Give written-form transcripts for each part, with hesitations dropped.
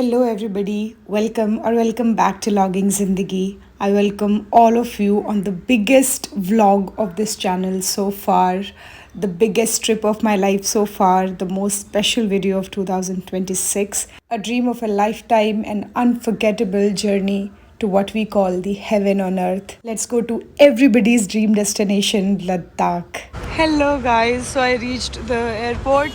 Hello, everybody. Welcome or welcome back to Logging Zindagi. I welcome all of you on the biggest vlog of this channel so far, the biggest trip of my life so far, the most special video of 2026, a dream of a lifetime, an unforgettable journey to what we call the heaven on earth. Let's go to everybody's dream destination, Ladakh. Hello, guys. So I reached the airport.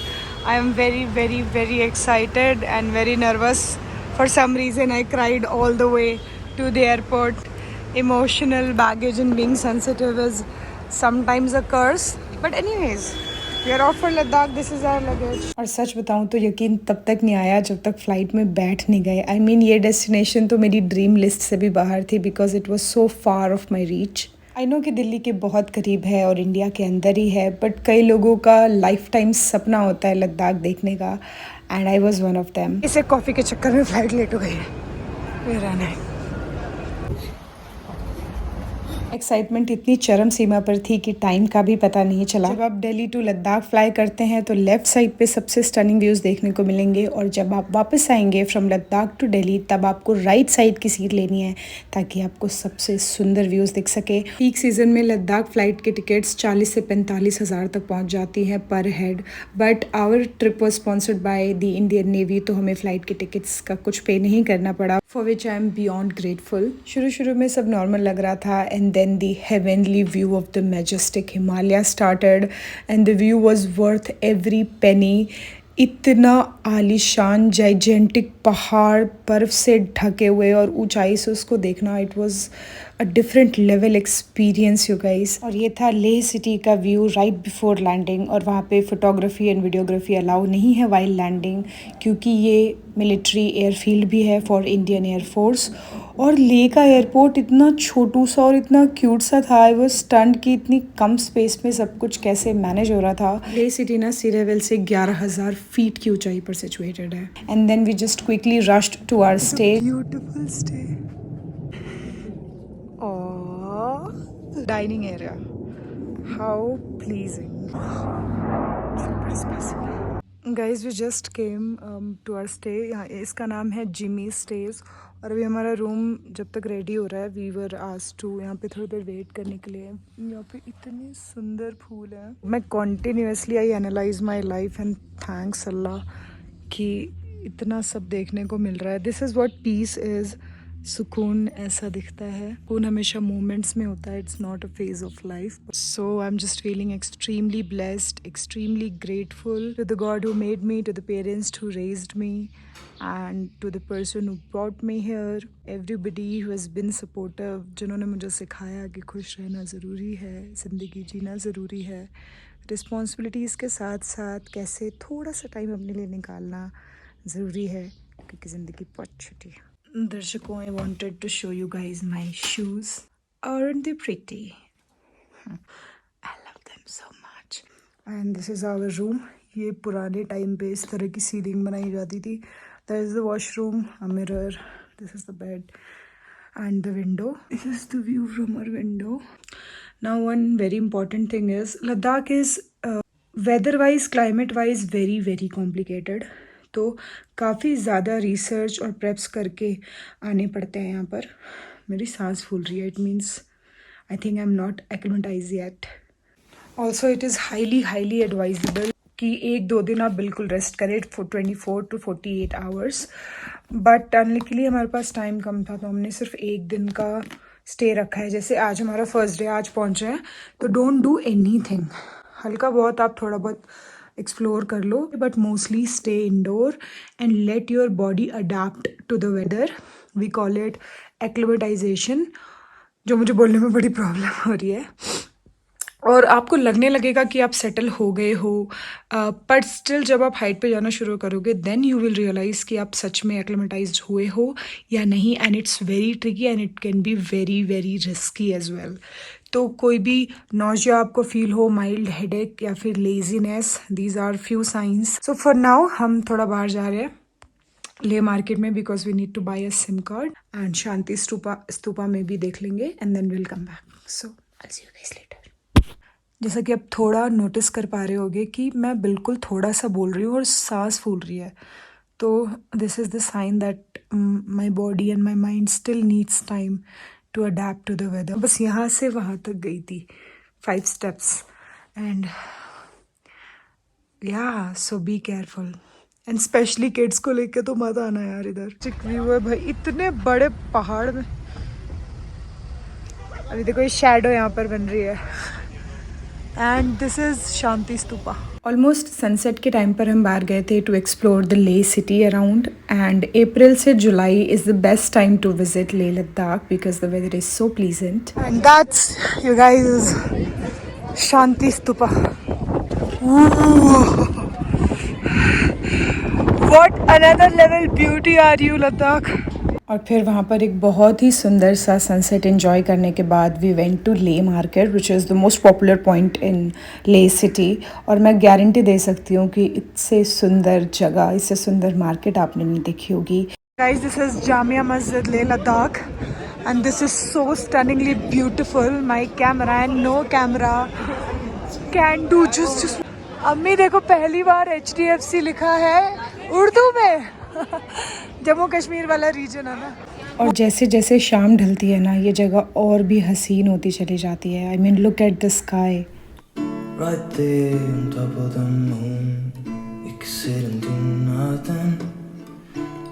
I am very excited and very nervous. For some reason, I cried all the way to the airport. Emotional baggage and being sensitive is sometimes a curse. But anyways, we are off for Ladakh. This is our luggage. और सच बताऊं तो यकीन तब तक नहीं आया जब तक फ्लाइट में बैठ नहीं गए. I mean ये डेस्टिनेशन तो मेरी ड्रीम लिस्ट से भी बाहर थी because it was so far off my reach. I know कि दिल्ली के बहुत करीब है और इंडिया के अंदर ही है, बट कई लोगों का लाइफ टाइम सपना होता है लद्दाख देखने का, and I was one of them. इसे कॉफ़ी के चक्कर में फ्लाइट लेट हो गई है. मेरा नहीं. एक्साइटमेंट इतनी चरम सीमा पर थी कि टाइम का भी पता नहीं चला. जब आप दिल्ली टू लद्दाख फ्लाई करते हैं तो लेफ्ट साइड पे सबसे स्टनिंग व्यूज़ देखने को मिलेंगे, और जब आप वापस आएंगे फ्रॉम लद्दाख टू दिल्ली तब आपको राइट साइड की सीट लेनी है ताकि आपको सबसे सुंदर व्यूज़ दिख सके. पीक सीजन में लद्दाख फ्लाइट के टिकट्स 40 से 45 हज़ार तक पहुँच जाती हैं per head, but our trip was sponsored by the Indian navy, तो हमें फ़्लाइट के टिकट्स का कुछ पे नहीं करना पड़ा, for which I am beyond grateful. शुरू में सब नॉर्मल लग रहा था, and then the heavenly view of the majestic Himalaya started, and the view was worth every penny. इतना आलीशान जाइजेंटिक पहाड़ बर्फ़ से ढके हुए और ऊंचाई से उसको देखना, it was a different level experience you guys. और ये था लेह सिटी का व्यू राइट बिफोर लैंडिंग, और वहाँ पे फोटोग्राफी एंड वीडियोग्राफी अलाउ नहीं है वाइल लैंडिंग क्योंकि ये मिलिट्री एयरफील्ड भी है फॉर इंडियन एयरफोर्स. और लेह का एयरपोर्ट इतना छोटू सा और इतना क्यूट सा था. आई वाज स्टन्ड कि इतनी कम स्पेस में सब कुछ कैसे मैनेज हो रहा था. लेह सिटी ना सी लेवल से 11,000 फीट की ऊंचाई पर सिचुएटेड है. And then we just quickly rushed to our stay. Beautiful stay. Dining area, how pleasing. Super specific. Guys we just came to our stay. यहाँ इसका नाम है जिमी स्टेज, और अभी हमारा रूम जब तक रेडी हो रहा है वी वर आस्क्ड टू यहाँ पे थोड़ी देर वेट करने के लिए. यहाँ पे इतने सुंदर फूल हैं. मैं continuously I analyse my life and thanks अल्लाह कि इतना सब देखने को मिल रहा है. This is what peace is. सुकून ऐसा दिखता है. सुकून हमेशा मोमेंट्स में होता है, it's not a phase of life. So I am just feeling extremely blessed, extremely grateful to the God who made me, to the parents who raised me, and to the person who brought me here, everybody who has been supportive, जिन्होंने मुझे सिखाया कि खुश रहना ज़रूरी है, ज़िंदगी जीना ज़रूरी है, रिस्पॉन्सिबिलिटीज़ के साथ साथ कैसे थोड़ा सा टाइम अपने लिए निकालना ज़रूरी है क्योंकि ज़िंदगी बहुत छोटी है. दर्शकों, I wanted to show you guys my shoes. Aren't they pretty? I love them so much. And this is our room. ये पुराने टाइम पे इस तरह की सीलिंग बनाई जाती थी. There is the washroom, a mirror. This is the bed and the window. This is the view from our window. Now one very important thing is Ladakh is weather-wise, climate-wise very complicated. तो काफ़ी ज़्यादा research और preps करके आने पड़ते हैं यहाँ पर. मेरी सांस फूल रही है. It means I think I am not acclimatise yet. Also it is highly advisable कि 1-2 दिन आप बिल्कुल रेस्ट करें for 24 to 48 hours. But unluckily हमारे पास टाइम कम था तो हमने सिर्फ 1 दिन का स्टे रखा है. जैसे आज हमारा फर्स्ट डे, आज पहुँचे हैं, तो डोंट डू एनी थिंग. हल्का बहुत आप थोड़ा बहुत एक्सप्लोर कर लो, but mostly stay indoor and let your body adapt to the weather. We call it acclimatisation, जो मुझे बोलने में बड़ी प्रॉब्लम हो रही है. और आपको लगने लगेगा कि आप सेटल हो गए हो, बट स्टिल जब आप हाइट पे जाना शुरू करोगे देन यू विल रियलाइज़ कि आप सच में एक्लिमेटाइज हुए हो या नहीं. And it's very tricky and it can be very risky as well. तो कोई भी नॉजिया आपको फील हो, माइल्ड हेडेक या फिर laziness, these are few signs. So for now हम थोड़ा बाहर जा रहे हैं ले मार्केट में because we need to buy a SIM card, and Shanti Stupa में भी देख लेंगे and then will come back. So I see you guys later. जैसा कि आप थोड़ा नोटिस कर पा रहे होगे कि मैं बिल्कुल थोड़ा सा बोल रही हूँ और सांस फूल रही है. तो this is the sign that my body and my mind still needs time to adapt to the weather. बस यहाँ से वहाँ तक गई थी 5 steps एंड या so be careful and specially kids को लेके तो मत आना यार इधर. चिक व्यू है भाई इतने बड़े पहाड़ में. अभी देखो ये शैडो यहाँ पर बन रही है and this is Shanti Stupa. Almost sunset के टाइम पर हम बाहर गए थे to explore the Leh city around and April से July is the best time to visit Leh Ladakh because the weather is so pleasant. And that's you guys Shanti Stupa. What another level beauty are you Ladakh. और फिर वहाँ पर एक बहुत ही सुंदर सा सनसेट एंजॉय करने के बाद वी वेंट टू ले market which is the most popular point in ले सिटी. और मैं गारंटी दे सकती हूँ कि इससे सुंदर जगह, इससे सुंदर मार्केट आपने नहीं देखी होगी. Guys this is Jamia Masjid Leh Ladakh and this is so stunningly beautiful. My camera and no camera can do just. अम्मी देखो पहली बार HDFC लिखा है उर्दू में. जम्मू कश्मीर वाला रीजन है ना. और जैसे जैसे शाम ढलती है ना ये जगह और भी हसीन होती चली जाती है. I mean look at the sky. Right there on top of the moon, we could sit and do nothing.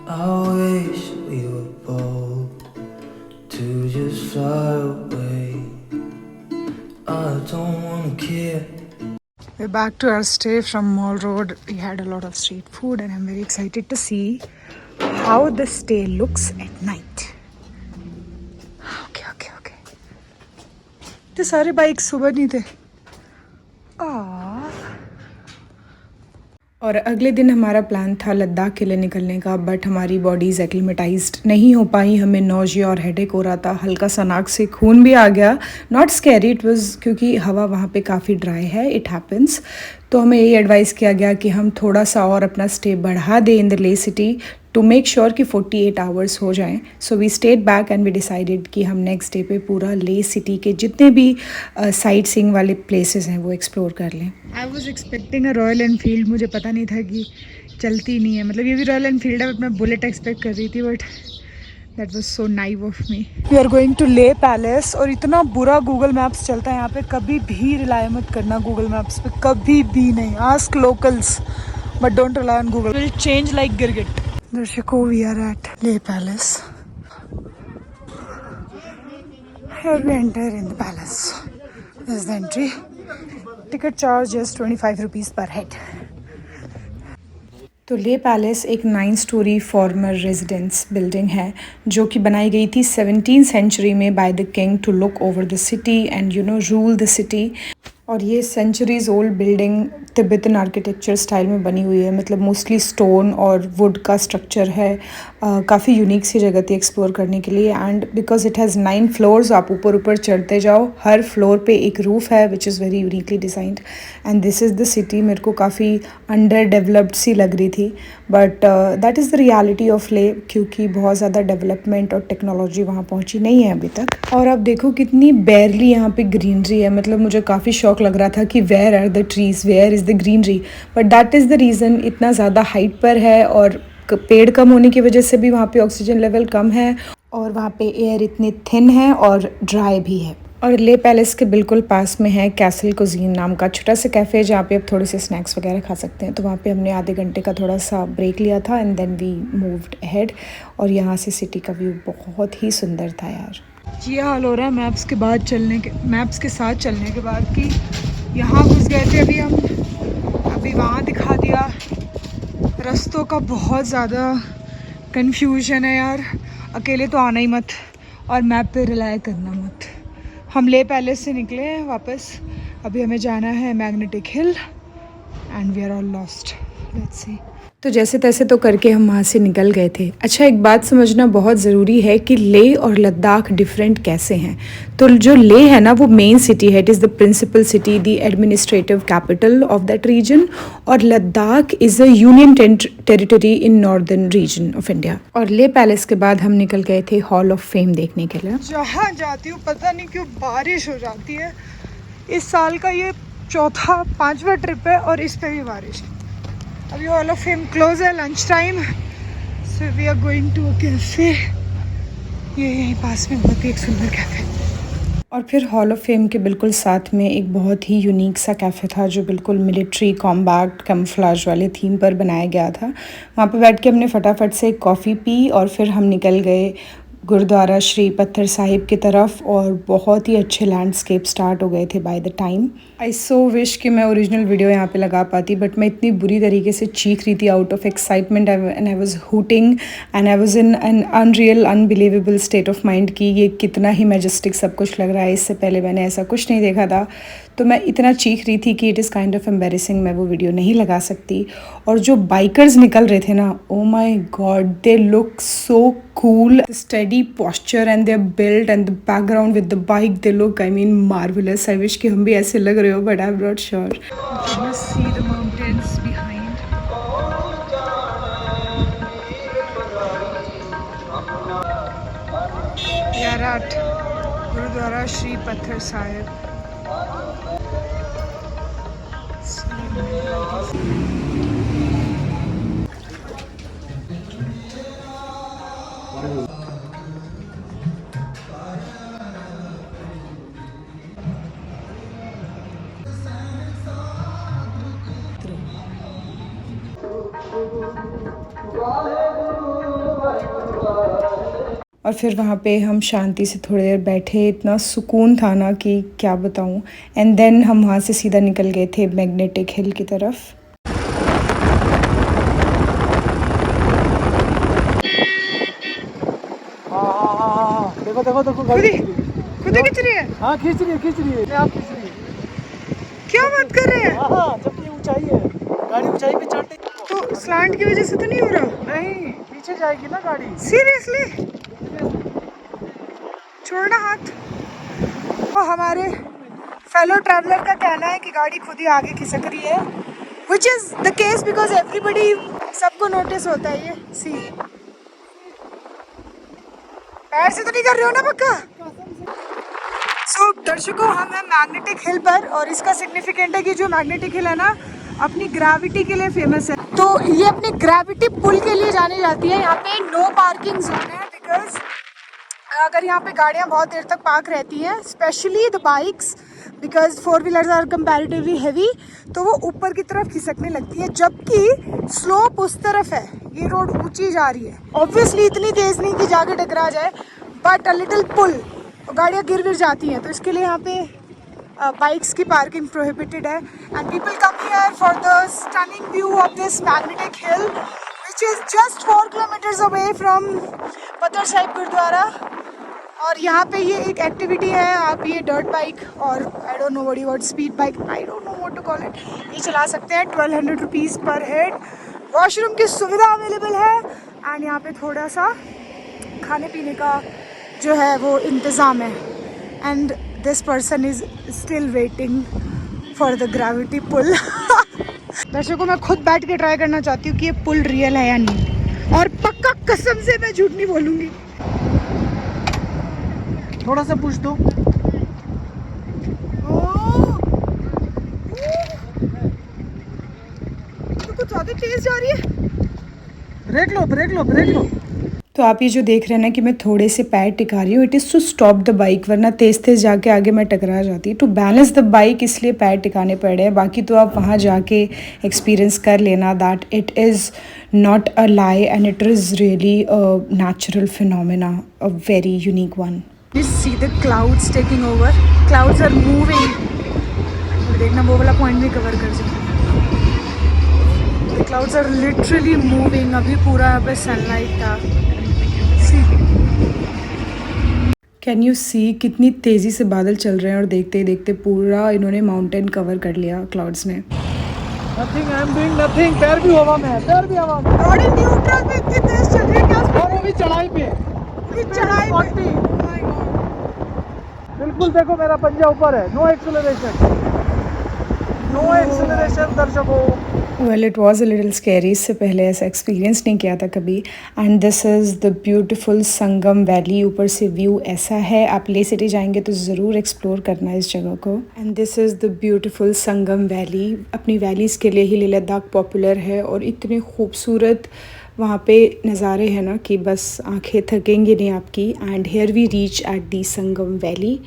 I wish we were bold to just fly away. I don't wanna care. We're back to our stay from Mall Road. We had a lot of street food and I'm very excited to see how the stay looks at night. Okay. तो सारे bike सुबह नहीं थे. और अगले दिन हमारा plan था लद्दाख के लिए निकलने का बट हमारी बॉडीज़ एक्लिमेटाइज्ड नहीं हो पाई. हमें नौजिया और हेडेक हो रहा था. हल्का सा नाक से खून भी आ गया. नॉट स्कैरी इट वाज क्योंकि हवा वहाँ पे काफ़ी ड्राई है. It happens. तो हमें यही एडवाइस किया गया कि हम थोड़ा सा और अपना स्टे बढ़ा दें in the Leh city to make sure कि 48 आवर्स हो जाएं. So we stayed back and we decided कि हम नेक्स्ट डे पे पूरा ले सिटी के जितने भी साइट सीइंग वाले प्लेसेस हैं वो एक्सप्लोर कर लें. I was expecting a royal Enfield. मुझे पता नहीं था कि चलती नहीं है. मतलब ये भी रॉयल एनफील्ड है बट मैं बुलेट एक्सपेक्ट कर रही थी but that was so naive of me. We are going to Leh palace. और इतना बुरा गूगल मैप्स चलता है यहाँ पे. कभी भी रिलाई मत करना गूगल मैप्स पे. कभी भी नहीं. Ask locals but don't rely on Google. Will change like गिरगिट. दर्शकों वी आर एट ले palace. Here we enter in the palace. This is the entry. Ticket charge is 25 rupees per head. तो ले palace एक 9 story farmer residence building है जो कि बनाई गई थी 17th सेंचुरी में by the king to look over the city and rule the city. और ये centuries old building Tibetan architecture style में बनी हुई है. मतलब मोस्टली स्टोन और वुड का स्ट्रक्चर है. काफ़ी यूनिक सी जगह थी एक्सप्लोर करने के लिए. And because it has 9 floors आप ऊपर चढ़ते जाओ. हर फ्लोर पे एक रूफ़ है which is very uniquely designed. And this is the city. मेरे को काफ़ी अंडर डेवलप्ड सी लग रही थी but that is the reality of ले क्योंकि बहुत ज़्यादा डेवलपमेंट और टेक्नोलॉजी वहाँ पहुँची नहीं है अभी तक. और अब देखो कितनी बेयरली यहाँ पे ग्रीनरी है. मतलब मुझे काफ़ी शौक लग रहा था कि where are the trees, where is the greenery. But that is the reason. इतना ज़्यादा हाइट पर है और पेड़ कम होने की वजह से भी वहाँ पे ऑक्सीजन लेवल कम है और वहाँ पे एयर इतनी थिन है और ड्राई भी है. और ले पैलेस के बिल्कुल पास में है कैसल कुजीन नाम का छोटा सा कैफ़े जहाँ पे आप थोड़े से स्नैक्स वगैरह खा सकते हैं. तो वहाँ पे हमने आधे घंटे का थोड़ा सा ब्रेक लिया था and then we moved ahead. और यहाँ से सिटी का व्यू बहुत ही सुंदर था यार. ये हाल हो रहा है मैप्स के साथ चलने के बाद कि यहाँ घुस गए थे अभी हम. अभी वहाँ दिखा दिया. रास्तों का बहुत ज़्यादा कन्फ्यूजन है यार. अकेले तो आना ही मत और मैप पे रिलाई करना मत. हम ले पैलेस से निकले हैं वापस. अभी हमें जाना है magnetic hill and we are all lost. Let's see. तो जैसे तैसे तो करके हम वहाँ से निकल गए थे. अच्छा एक बात समझना बहुत ज़रूरी है कि ले और लद्दाख डिफरेंट कैसे हैं. तो जो ले है ना वो मेन सिटी है. It is the principal city, the administrative capital of that region. और Ladakh is a union territory in northern region of India. और ले पैलेस के बाद हम निकल गए थे हॉल ऑफ फेम देखने के लिए. जहाँ जाती हूँ पता नहीं क्यों बारिश हो जाती है. इस साल का ये 4-5वां ट्रिप है और इस पर भी बारिश है. अभी हॉल ऑफ फेम क्लोज है, lunch time, so we are going to a cafe. ये यहीं पास में बहुत ही एक सुंदर कैफे। और फिर हॉल ऑफ फेम के बिल्कुल साथ में एक बहुत ही यूनिक सा कैफ़े था जो बिल्कुल मिलिट्री कॉम्बैट कैमफ्लाज वाले थीम पर बनाया गया था। वहाँ पे बैठ के हमने फटाफट से एक कॉफ़ी पी और फिर हम निकल गए गुरुद्वारा श्री पत्थर साहिब की तरफ, और बहुत ही अच्छे लैंडस्केप स्टार्ट हो गए थे by the time. I so wish कि मैं ओरिजिनल वीडियो यहाँ पे लगा पाती, बट मैं इतनी बुरी तरीके से चीख रही थी out of excitement, and I was hooting and I was in an unreal unbelievable state of mind कि ये कितना ही मैजेस्टिक सब कुछ लग रहा है। इससे पहले मैंने ऐसा कुछ नहीं देखा था, तो मैं इतना चीख रही थी कि it is kind of embarrassing, मैं वो वीडियो नहीं लगा सकती। और जो बाइकर्स निकल रहे थे ना, oh my God, they look so cool, the steady posture and their build and the background with the bike, they look, I mean, marvelous. I wish कि हम भी ऐसे लग रहे हो, but I'm not sure. You can see the mountains behind. We are at Gurudwara Shri Patthar Sahib. और फिर वहाँ पे हम शांति से थोड़ी देर बैठे, इतना सुकून था ना कि क्या बताऊँ। एंड देन हम वहाँ से सीधा निकल गए थे मैग्नेटिक हिल की तरफ। देखो देखो देखो, खुद खींच रही है। हाँ खींच रही है, आप खींच रही है। क्या बात कर रहे हैं? हाँ, जब ये ऊंचाई है, गाड़ी ऊंचाई पे चढ़ते तो स्लैंट की वजह से तो नहीं हो रहा? नहीं, पीछे जाएगी ना गाड़ी। सीरियसली? छोड़ना हाथ। तो हमारे फेलो ट्रैवलर का कहना है कि गाड़ी खुद ही आगे खिसक रही है, which is the case because everybody, सबको नोटिस होता है ये। सी पैर से तो नहीं कर रहे हो ना पक्का? सो दर्शकों, हम हैं मैग्नेटिक हिल पर, और इसका सिग्निफिकेंट है कि जो मैग्नेटिक हिल है ना, अपनी ग्रेविटी के लिए फेमस है। तो ये अपनी ग्रेविटी पुल के लिए जानी जाती है। यहाँ पे नो पार्किंग जोन है, बिकॉज अगर यहाँ पे गाड़ियाँ बहुत देर तक पार्क रहती हैं, specially the bikes, because 4 wheelers are comparatively heavy, तो वो ऊपर की तरफ खिसकने लगती है, जबकि स्लोप उस तरफ है। ये रोड ऊंची जा रही है, ऑब्वियसली इतनी तेज नहीं कि जाके टकरा जाए, बट अ लिटिल पुल, गाड़ियाँ गिर जाती हैं, तो इसके लिए यहाँ पे बाइक्स की पार्किंग प्रोहिबिटेड है। And people come here for the stunning view of this magnetic hill, which is just 4 kilometres away from पत्थर साहिब गुरुद्वारा। और यहाँ पे ये एक एक्टिविटी है, आप ये डर्ट बाइक और I don't know what speed bike, I don't know what to call it, ये चला सकते हैं। 1200 रुपीज़ पर हेड। वॉशरूम की सुविधा अवेलेबल है, एंड यहाँ पे थोड़ा सा खाने पीने का जो है वो इंतज़ाम है। And this person is still waiting for the gravity pull. दर्शकों, मैं खुद बैठ के ट्राई करना चाहती हूँ कि ये पुल रियल है या नहीं, और पक्का कसम से मैं झूठ नहीं बोलूँगी। थोड़ा सा पुश दो। तो कुछ ज़्यादा तेज जा रही है। ब्रेक लो, ब्रेक लो, ब्रेक लो। तो आप ये जो देख रहे हैं ना कि मैं थोड़े से पैर टिका रही हूँ, it is to stop the bike, वरना तेज़ तेज़ जाके आगे मैं टकरा जाती। टू बैलेंस द बाइक इसलिए पैर टिकाने पड़ रहे हैं। बाकी तो आप वहाँ जाके एक्सपीरियंस कर लेना that it is not a lie and it is really a natural phenomena, a very unique one. Please see the clouds taking over. Clouds are moving. देखना वो वाला पॉइंट भी कवर कर सकते। The clouds are literally moving. अभी पूरा यहाँ पे सनलाइट था। See. Can you see कितनी तेज़ी से बादल चल रहे हैं, और देखते ही देखते पूरा इन्होंने माउंटेन कवर कर लिया क्लाउड्स ने। Nothing, I am doing nothing. पैर भी हवा में है, पैर भी हवा में। गाड़ी न्यूट्रल पे इतनी तेज चल रही है, क्या वो भी चढ़ाई पे, चढ़ाई पे। बिल्कुल देखो मेरा पंजा ऊपर है। नो एक्सेलरेशन, नो एक्सेलरेशन दर्शकों। Well it was a little scary, इससे पहले ऐसा एक्सपीरियंस नहीं किया था कभी। And this is the beautiful Sangam valley. ऊपर से व्यू ऐसा है, आप ले सिटी जाएंगे तो ज़रूर एक्सप्लोर करना इस जगह को। And this is the beautiful Sangam valley. अपनी वैलीज़ के लिए ही लेह लद्दाख पॉपुलर है और इतने खूबसूरत वहाँ पे नज़ारे हैं ना कि बस आंखें थकेंगी नहीं आपकी। And here we reach at the Sangam valley.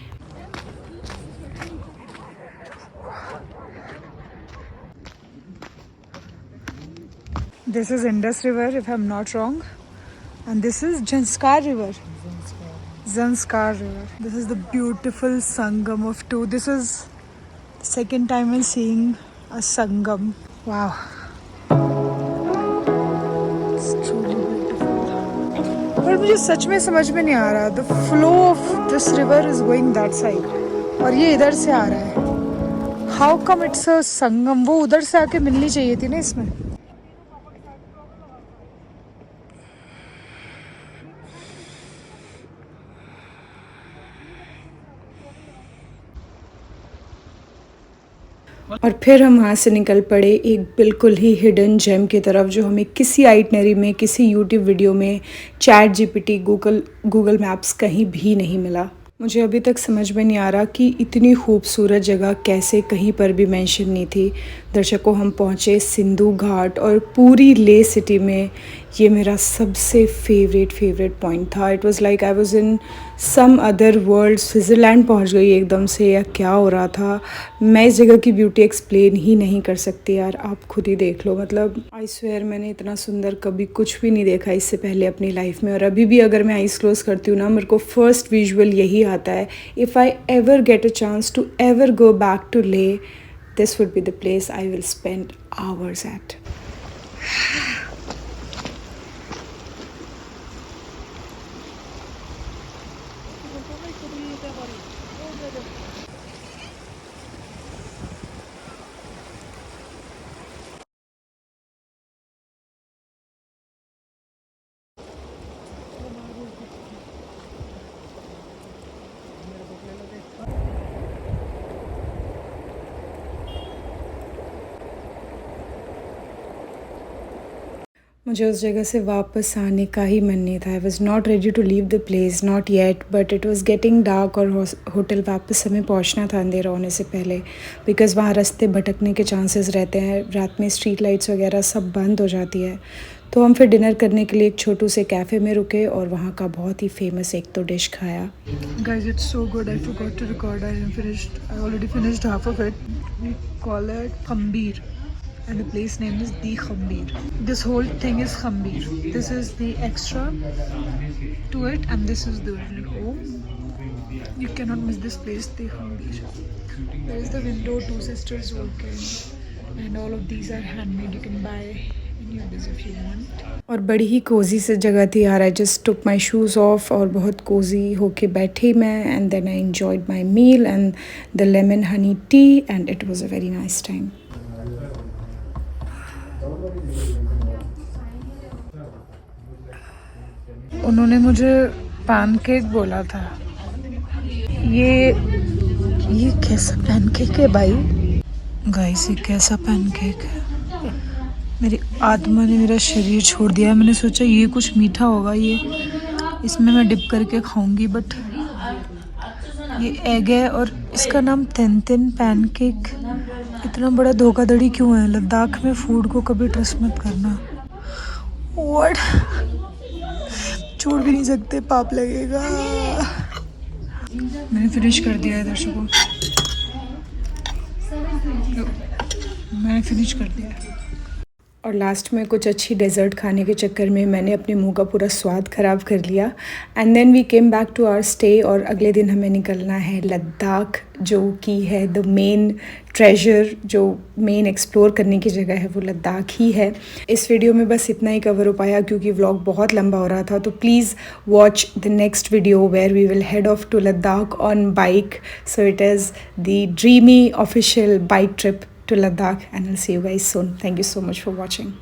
This is Indus River, if I'm not wrong, and this is Zanskar River. Zanskar River. This is the beautiful Sangam of two. This is the second time I'm seeing a Sangam. Wow, it's truly beautiful. पर मुझे सच में समझ में नहीं आ रहा. The flow of this river is going that side, और ये इधर से आ रहा है. How come it's a Sangam? वो उधर से आके मिलनी चाहिए थी ना इसमें. और फिर हम वहाँ से निकल पड़े एक बिल्कुल ही हिडन जेम की तरफ, जो हमें किसी आइटनरी में, किसी यूट्यूब वीडियो में, चैट जीपीटी, गूगल मैप्स कहीं भी नहीं मिला। मुझे अभी तक समझ में नहीं आ रहा कि इतनी खूबसूरत जगह कैसे कहीं पर भी मेंशन नहीं थी। दर्शकों, हम पहुँचे सिंधु घाट, और पूरी ले सिटी में ये मेरा सबसे फेवरेट पॉइंट था। It was like I was in some other world. Switzerland पहुंच गई एकदम से, या क्या हो रहा था। मैं इस जगह की ब्यूटी एक्सप्लेन ही नहीं कर सकती यार, आप खुद ही देख लो। मतलब आई स्वेयर मैंने इतना सुंदर कभी कुछ भी नहीं देखा इससे पहले अपनी लाइफ में। और अभी भी अगर मैं आइज़ क्लोज करती हूँ ना, मेरे को फर्स्ट विजुअल यही आता है। If I ever get a chance to ever go back to Leh, this would be the place I will spend hours at. मुझे उस जगह से वापस आने का ही मन नहीं था। I was not ready to leave the place, not yet, but it was getting dark और होटल वापस हमें पहुंचना था अंधेरा होने से पहले, बिकॉज़ वहाँ रास्ते भटकने के चांसेस रहते हैं। रात में स्ट्रीट लाइट्स वगैरह सब बंद हो जाती है। तो हम फिर डिनर करने के लिए एक छोटू से कैफ़े में रुके और वहाँ का बहुत ही फेमस एक तो डिश खाया। Guys, it's so good, I forgot to record, I already finished half of it. We call it khambir, and the place name is the Khambir. This whole thing is Khambir. This is the extra to it, and this is the original. Oh, you cannot miss this place, the Khambir. There is the window, two sisters walking, and all of these are handmade. You can buy any of this if you want. और बड़ी ही Cozi सी जगह थी यार। I just took my shoes off और बहुत cosy होके बैठी मैं, and then I enjoyed my meal and the lemon honey tea, and it was a very nice time. उन्होंने मुझे पैनकेक बोला था। ये कैसा पैनकेक है भाई? गाइस, ये कैसा पैनकेक है? मेरी आत्मा ने मेरा शरीर छोड़ दिया। मैंने सोचा ये कुछ मीठा होगा, ये इसमें मैं डिप करके खाऊंगी, बट ये एग है और इसका नाम तिन पैनकेक। इतना बड़ा धोखाधड़ी क्यों है? लद्दाख में फूड को कभी ट्रस्ट मत करना। व्हाट? छोड़ भी नहीं सकते, पाप लगेगा। मैंने फिनिश कर दिया है दर्शकों, मैंने फिनिश कर दिया है। और लास्ट में कुछ अच्छी डेज़र्ट खाने के चक्कर में मैंने अपने मुंह का पूरा स्वाद ख़राब कर लिया। And then we came back to our stay, और अगले दिन हमें निकलना है लद्दाख, जो कि है द मेन ट्रेजर, जो मेन एक्सप्लोर करने की जगह है वो लद्दाख ही है। इस वीडियो में बस इतना ही कवर हो पाया क्योंकि व्लॉग बहुत लंबा हो रहा था। तो please watch the next video where we will head off to Ladakh on bike. So it is the dreamy official bike trip to Ladakh, and I'll see you guys soon. Thank you so much for watching.